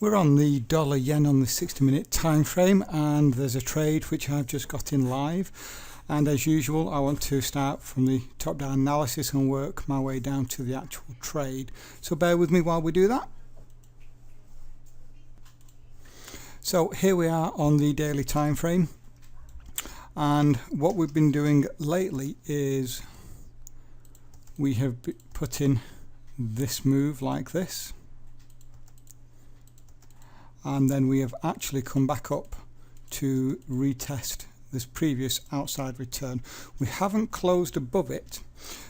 We're on the dollar yen on the 60-minute time frame, and there's a trade which I've just got in live, and as usual I want to start from the top down analysis and work my way down to the actual trade, so bear with me while we do that. So here we are on the daily time frame, and what we've been doing lately is we have put in this move like this, and then we have actually come back up to retest this previous outside return. We haven't closed above it,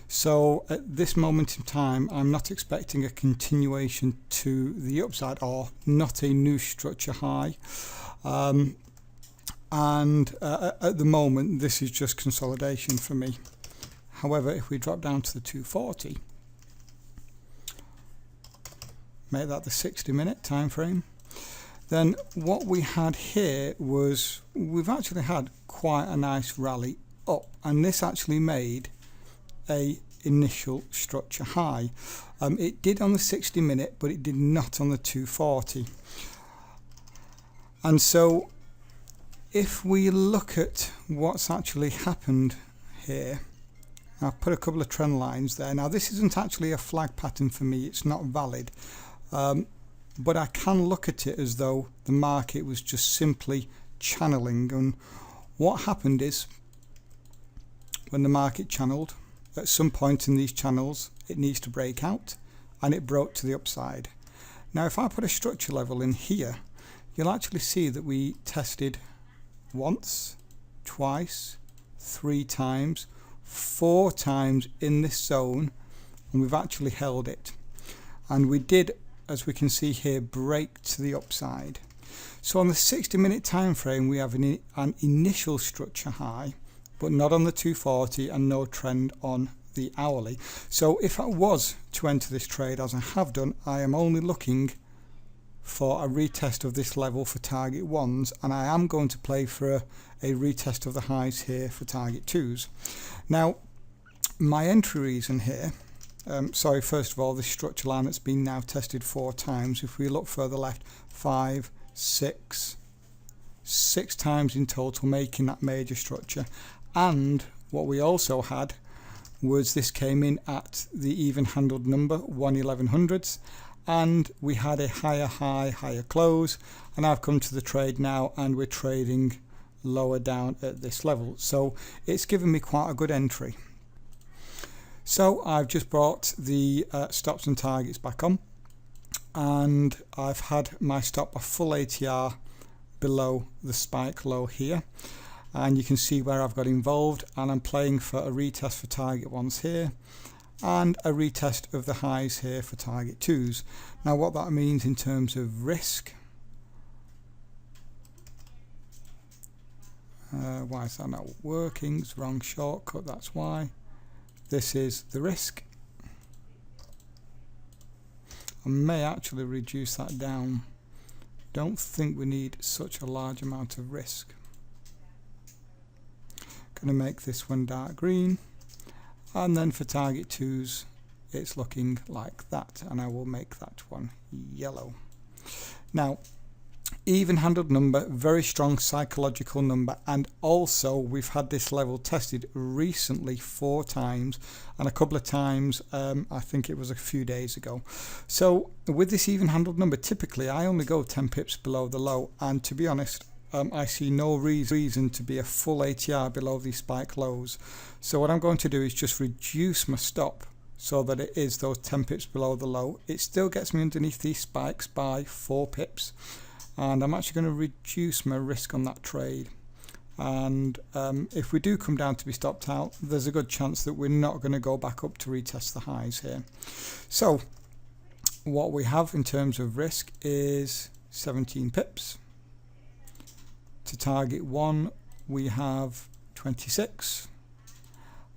so at this moment in time I'm not expecting a continuation to the upside, or not a new structure high, and at the moment this is just consolidation for me. However, if we drop down to the 240, make that the 60-minute time frame, then what we had here was we've actually had quite a nice rally up, and this actually made a initial structure high. It did on the 60-minute, but it did not on the 240. And so if we look at what's actually happened here, I've put a couple of trend lines there. Now this isn't actually a flag pattern for me, it's not valid. But I can look at it as though the market was just simply channeling, and what happened is when the market channeled, at some point in these channels it needs to break out, and it broke to the upside. Now if I put a structure level in here, you'll actually see that we tested once, twice, 3 times, 4 times in this zone, and we've actually held it, and we did, as we can see here, break to the upside. So on the 60-minute time frame we have an initial structure high, but not on the 240, and no trend on the hourly. So if I was to enter this trade, as I have done, I am only looking for a retest of this level for target 1s, and I am going to play for a retest of the highs here for target 2s. Now my entry reason here, sorry, first of all, this structure line that's been now tested 4 times. If we look further left, 5, 6 times in total, making that major structure. And what we also had was this came in at the even handled number 1/1100ths, and we had a higher high, higher close, and I've come to the trade now and we're trading lower down at this level, so it's given me quite a good entry. So I've just brought the stops and targets back on, and I've had my stop a full ATR below the spike low here, and you can see where I've got involved, and I'm playing for a retest for target 1s here and a retest of the highs here for target 2s. Now what that means in terms of risk, why is that not working? It's wrong shortcut, that's why. This is the risk. I may actually reduce that down. Don't think we need such a large amount of risk. Going to make this one dark green, and then for target 2s it's looking like that, and I will make that one yellow. Now even handled number, very strong psychological number, and also we've had this level tested recently 4 times, and a couple of times I think it was a few days ago. So with this even handled number, typically I only go 10 pips below the low, and to be honest I see no reason to be a full ATR below these spike lows. So what I'm going to do is just reduce my stop so that it is those 10 pips below the low. It still gets me underneath these spikes by 4 pips, and I'm actually going to reduce my risk on that trade. And if we do come down to be stopped out, there's a good chance that we're not going to go back up to retest the highs here. So what we have in terms of risk is 17 pips. To target 1 we have 26,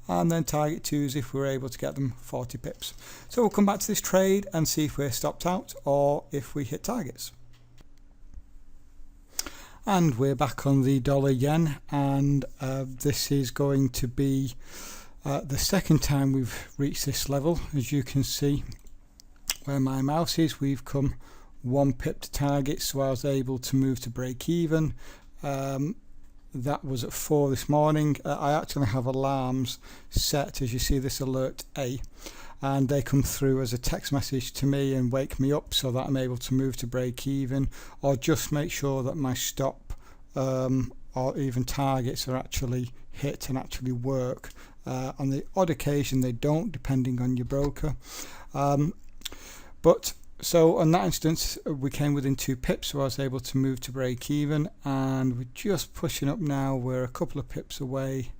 and then target 2s, if we're able to get them, 40 pips. So we'll come back to this trade and see if we're stopped out or if we hit targets. And we're back on the dollar yen, and this is going to be the second time we've reached this level. As you can see where my mouse is, we've come 1 pip to target, so I was able to move to break even. That was at 4 this morning. I actually have alarms set, as you see this alert A, and they come through as a text message to me and wake me up so that I'm able to move to break even, or just make sure that my stop or even targets are actually hit and actually work. On the odd occasion they don't, depending on your broker. But so on that instance we came within 2 pips, so I was able to move to break even, and we're just pushing up now. We're a couple of pips away.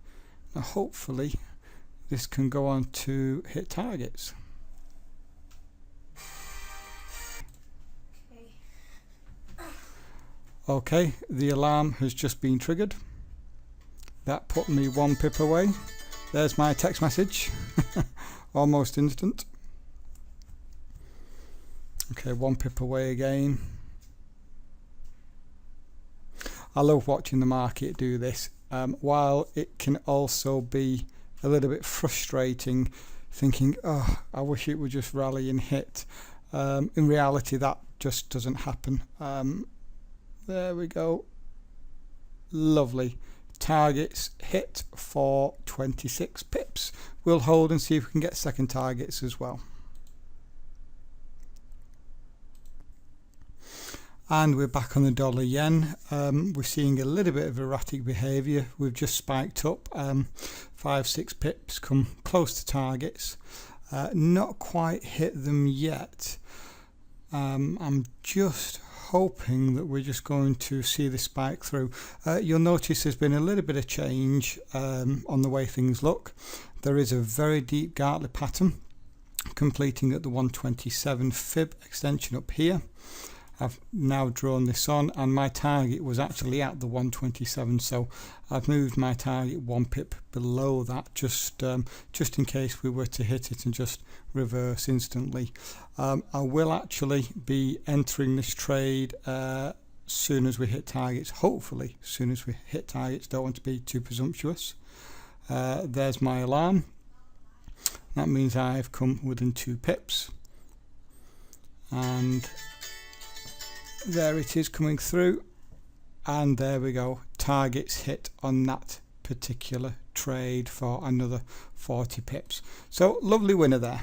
Now hopefully this can go on to hit targets. Okay, the alarm has just been triggered. That put me 1 pip away. There's my text message. Almost instant. Okay, 1 pip away again. I love watching the market do this. While it can also be a little bit frustrating, thinking, oh, I wish it would just rally and hit. In reality, that just doesn't happen. There we go. Lovely. Targets hit for 26 pips. We'll hold and see if we can get second targets as well. And we're back on the dollar yen. We're seeing a little bit of erratic behaviour. We've just spiked up 5-6 pips, come close to targets. Not quite hit them yet. I'm just hoping that we're just going to see the spike through. You'll notice there's been a little bit of change on the way things look. There is a very deep Gartley pattern completing at the 127 fib extension up here. I've now drawn this on, and my target was actually at the 127, so I've moved my target 1 pip below that, just in case we were to hit it and just reverse instantly. I will actually be entering this trade soon as we hit targets, hopefully soon as we hit targets. Don't want to be too presumptuous. There's my alarm. That means I've come within 2 pips, and there it is coming through, and there we go, targets hit on that particular trade for another 40 pips. So lovely winner there.